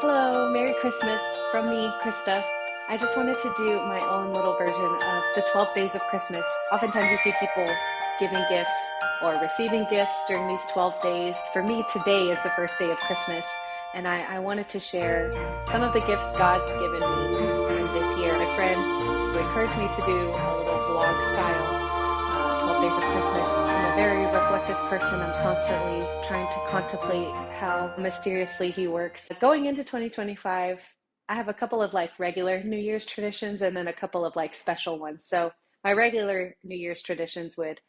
Hello, Merry Christmas from me, Krista. I just wanted to do my own little version of the 12 days of Christmas. Oftentimes you see people giving gifts or receiving gifts during these 12 days. For me, today is the first day of Christmas, and I wanted to share some of the gifts God's given me this year. My friend who encouraged me to do a little vlog style 12 days of Christmas. I'm a very reflective person. I'm constantly trying to contemplate how mysteriously He works. Going into 2025, I have a couple of regular New Year's traditions and then a couple of special ones. So my regular New Year's traditions would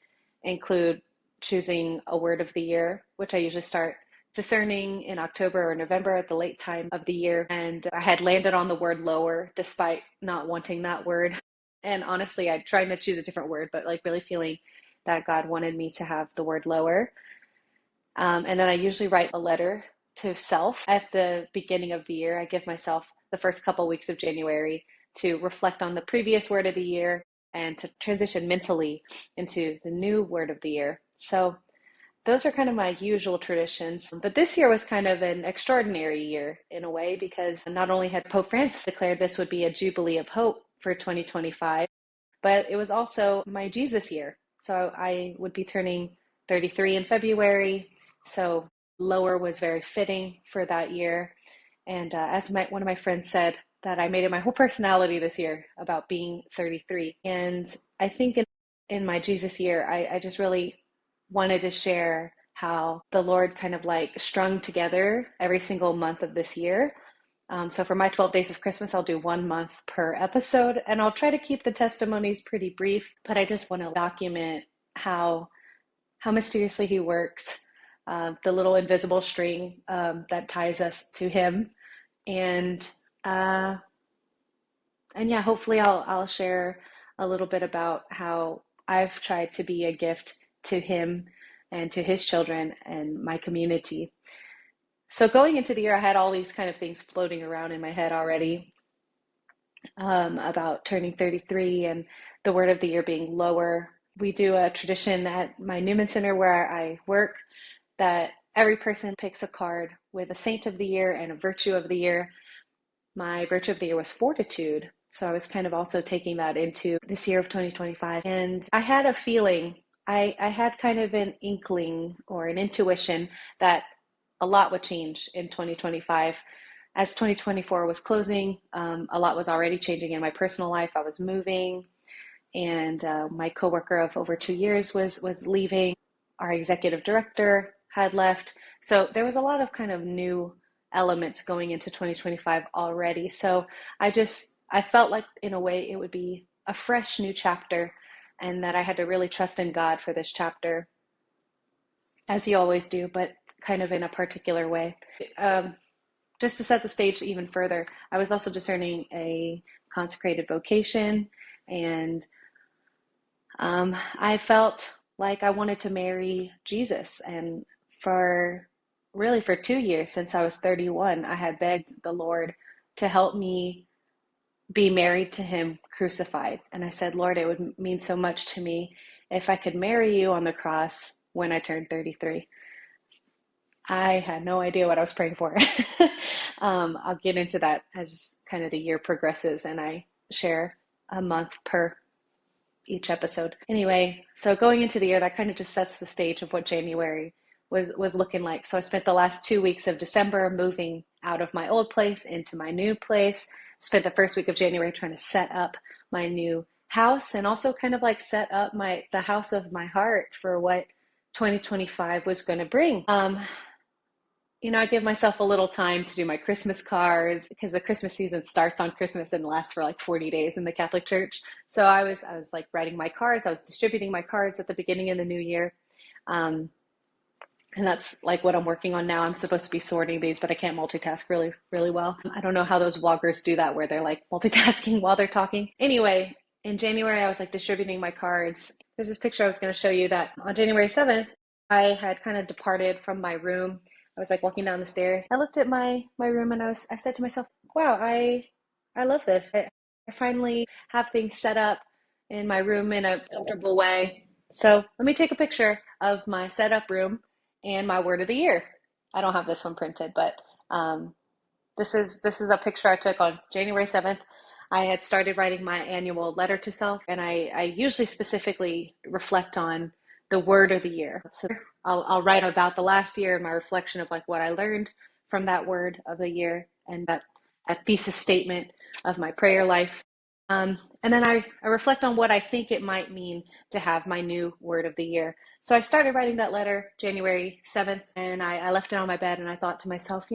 include choosing a word of the year, which I usually start discerning in October or November at the late time of the year. And I had landed on the word lower despite not wanting that word. And honestly, I tried to choose a different word, but really feeling that God wanted me to have the word lower. And then I usually write a letter to self at the beginning of the year. I give myself the first couple weeks of January to reflect on the previous word of the year and to transition mentally into the new word of the year. So those are kind of my usual traditions. But this year was kind of an extraordinary year in a way, because not only had Pope Francis declared this would be a Jubilee of Hope for 2025, but it was also my Jesus year. So I would be turning 33 in February. So lower was very fitting for that year. And as one of my friends said, that I made it my whole personality this year about being 33. And I think in my Jesus year, I just really wanted to share how the Lord kind of strung together every single month of this year. So for my 12 days of Christmas, I'll do 1 month per episode, and I'll try to keep the testimonies pretty brief, but I just want to document how mysteriously He works, the little invisible string that ties us to Him. And yeah, hopefully I'll share a little bit about how I've tried to be a gift to Him and to His children and my community. So going into the year, I had all these kind of things floating around in my head already about turning 33 and the word of the year being lower. We do a tradition at my Newman Center where I work that every person picks a card with a saint of the year and a virtue of the year. My virtue of the year was fortitude. So I was kind of also taking that into this year of 2025. And I had a feeling, I had kind of an inkling or an intuition that a lot would change in 2025. As 2024 was closing, a lot was already changing in my personal life. I was moving, and my coworker of over 2 years was leaving. Our executive director had left. So there was a lot of kind of new elements going into 2025 already. So I felt like in a way it would be a fresh new chapter, and that I had to really trust in God for this chapter, as you always do, but kind of in a particular way. Just to set the stage even further, I was also discerning a consecrated vocation, and I felt like I wanted to marry Jesus. And for 2 years, since I was 31, I had begged the Lord to help me be married to Him crucified. And I said, Lord, it would mean so much to me if I could marry You on the cross when I turned 33. I had no idea what I was praying for. I'll get into that as kind of the year progresses and I share a month per each episode. Anyway, so going into the year, that kind of just sets the stage of what January was looking like. So I spent the last 2 weeks of December moving out of my old place into my new place. Spent the first week of January trying to set up my new house, and also kind of set up the house of my heart for what 2025 was going to bring. I give myself a little time to do my Christmas cards, because the Christmas season starts on Christmas and lasts for 40 days in the Catholic Church. So I was writing my cards. I was distributing my cards at the beginning of the new year. And that's what I'm working on now. I'm supposed to be sorting these, but I can't multitask really, really well. I don't know how those vloggers do that, where they're multitasking while they're talking. Anyway, in January, I was distributing my cards. There's this picture I was going to show you that on January 7th, I had kind of departed from my room. I was walking down the stairs. I looked at my room and I said to myself, wow, I love this. I finally have things set up in my room in a comfortable way. So let me take a picture of my set up room and my word of the year. I don't have this one printed, but This is a picture I took on January 7th. I had started writing my annual letter to self, and I usually specifically reflect on the word of the year. So I'll write about the last year and my reflection of like what I learned from that word of the year and that thesis statement of my prayer life. And then I reflect on what I think it might mean to have my new word of the year. So I started writing that letter January 7th, and I left it on my bed, and I thought to myself,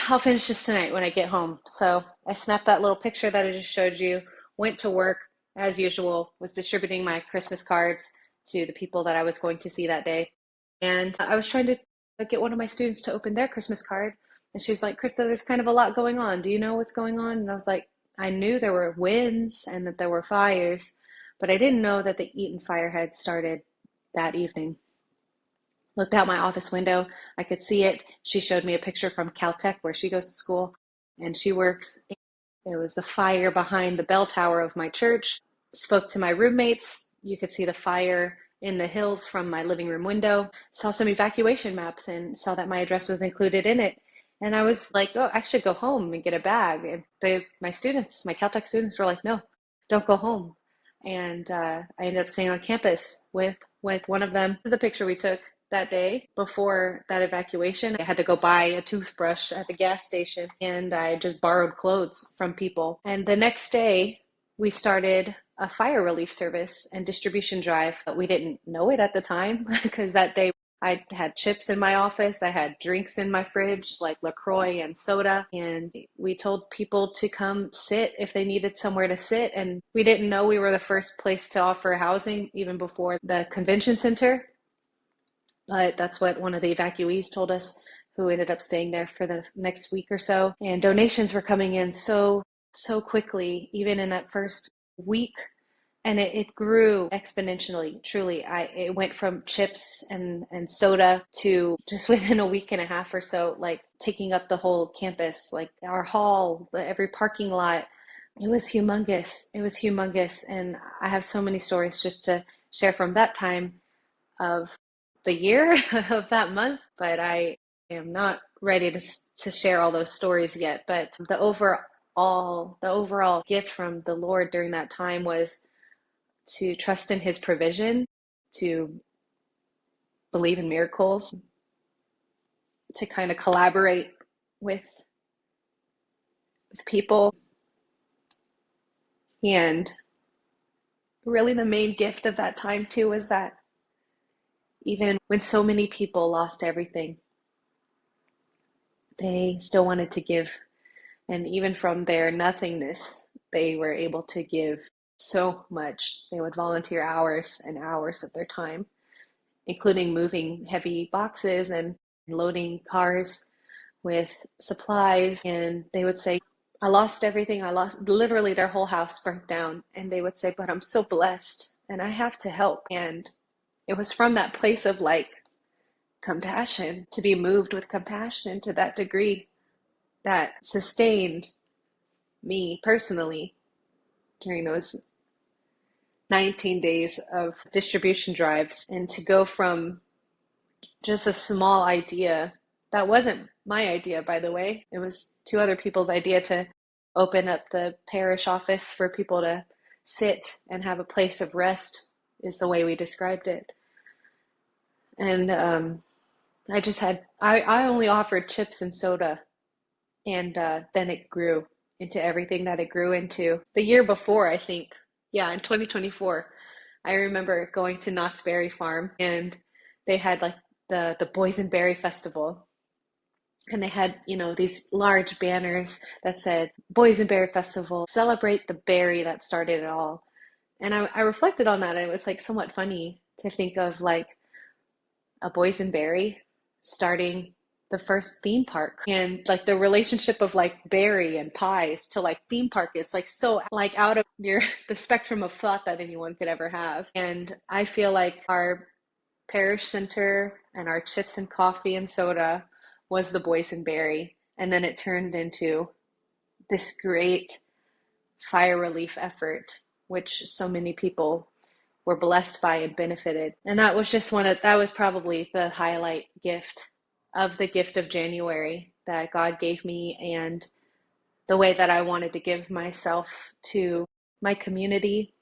I'll finish this tonight when I get home. So I snapped that little picture that I just showed you, went to work as usual, was distributing my Christmas cards to the people that I was going to see that day. And I was trying to get one of my students to open their Christmas card. And she's like, Krista, there's kind of a lot going on. Do you know what's going on? And I was like, I knew there were winds and that there were fires, but I didn't know that the Eaton Fire had started that evening. Looked out my office window. I could see it. She showed me a picture from Caltech where she goes to school and she works. It was the fire behind the bell tower of my church. Spoke to my roommates. You could see the fire in the hills from my living room window. Saw some evacuation maps and saw that my address was included in it. And I was like, oh, I should go home and get a bag. And my Caltech students were like, no, don't go home. And I ended up staying on campus with one of them. This is the picture we took that day before that evacuation. I had to go buy a toothbrush at the gas station, and I just borrowed clothes from people. And the next day, we started a fire relief service and distribution drive. But we didn't know it at the time because that day I had chips in my office. I had drinks in my fridge, like LaCroix and soda. And we told people to come sit if they needed somewhere to sit. And we didn't know we were the first place to offer housing even before the convention center. But that's what one of the evacuees told us, who ended up staying there for the next week or so. And donations were coming in so quickly, even in that first week. And it grew exponentially, truly. It went from chips and soda to just within a week and a half or so, like taking up the whole campus, like our hall, every parking lot. It was humongous. It was humongous. And I have so many stories just to share from that time of the year, of that month, but I am not ready to share all those stories yet. But the overall gift from the Lord during that time was to trust in his provision, to believe in miracles, to kind of collaborate with people. And really the main gift of that time too was that even when so many people lost everything, they still wanted to give. And even from their nothingness, they were able to give so much. They would volunteer hours and hours of their time, including moving heavy boxes and loading cars with supplies. And they would say, I lost everything. I lost literally their whole house burnt down. And they would say, but I'm so blessed and I have to help. And it was from that place of like compassion, to be moved with compassion to that degree, that sustained me personally during those 19 days of distribution drives. And to go from just a small idea, that wasn't my idea, by the way, it was two other people's idea, to open up the parish office for people to sit and have a place of rest, is the way we described it. And I only offered chips and soda, and then it grew into everything that it grew into. The year before, I think, yeah, in 2024, I remember going to Knott's Berry Farm, and they had like the Boysenberry Festival. And they had, these large banners that said, Boysenberry Festival, celebrate the berry that started it all. And I reflected on that, and it was like somewhat funny to think of like a boysenberry starting the first theme park, and like the relationship of like berry and pies to like theme park is like so like out of the spectrum of thought that anyone could ever have. And I feel like our parish center and our chips and coffee and soda was the boysenberry, and then it turned into this great fire relief effort, which so many people were blessed by and benefited. And that was just that was probably the highlight gift of the gift of January, that God gave me and the way that I wanted to give myself to my community.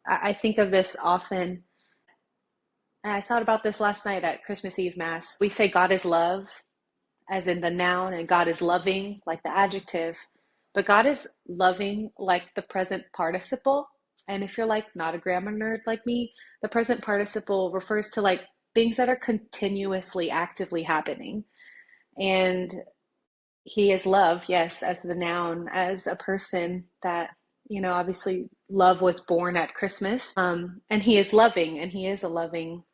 I think of this often. And I thought about this last night at Christmas Eve Mass. We say God is love, as in the noun, and God is loving, like the adjective. But God is loving, like the present participle. And if you're like not a grammar nerd like me, the present participle refers to like things that are continuously, actively happening. And He is love, yes, as the noun, as a person that, obviously love was born at Christmas. And He is loving, and He is a loving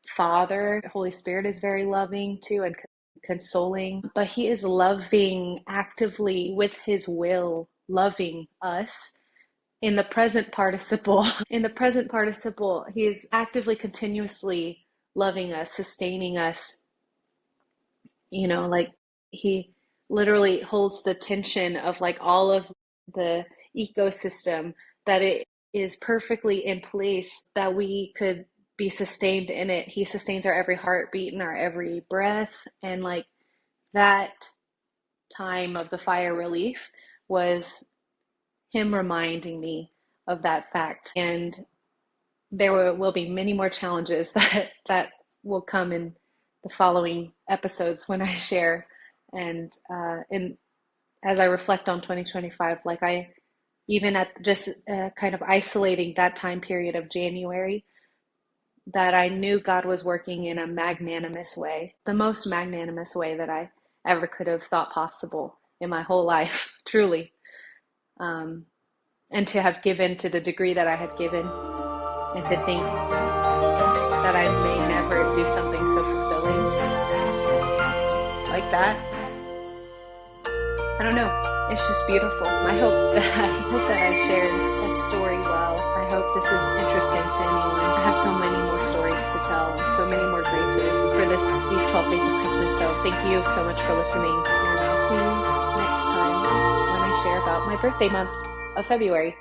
Father. Holy Spirit is very loving too and consoling, but He is loving actively with His will, loving us in the present participle. In the present participle, He is actively, continuously loving us, sustaining us, like He literally holds the tension of like all of the ecosystem, that it is perfectly in place, that we could be sustained in it. He sustains our every heartbeat and our every breath. And like that time of the fire relief was Him reminding me of that fact. And there will be many more challenges that will come in the following episodes when I share. And as I reflect on 2025, like I, even at just kind of isolating that time period of January, that I knew God was working in a magnanimous way, the most magnanimous way that I ever could have thought possible in my whole life, truly. And to have given to the degree that I had given, and to think that I may never do something so fulfilling like that. I don't know. It's just beautiful. I hope that I shared that story well. I hope this is interesting to anyone. I have so many more stories to tell, and so many more graces for these 12 days of Christmas. So thank you so much for listening, and I'll see you next time when I share about my birthday month of February.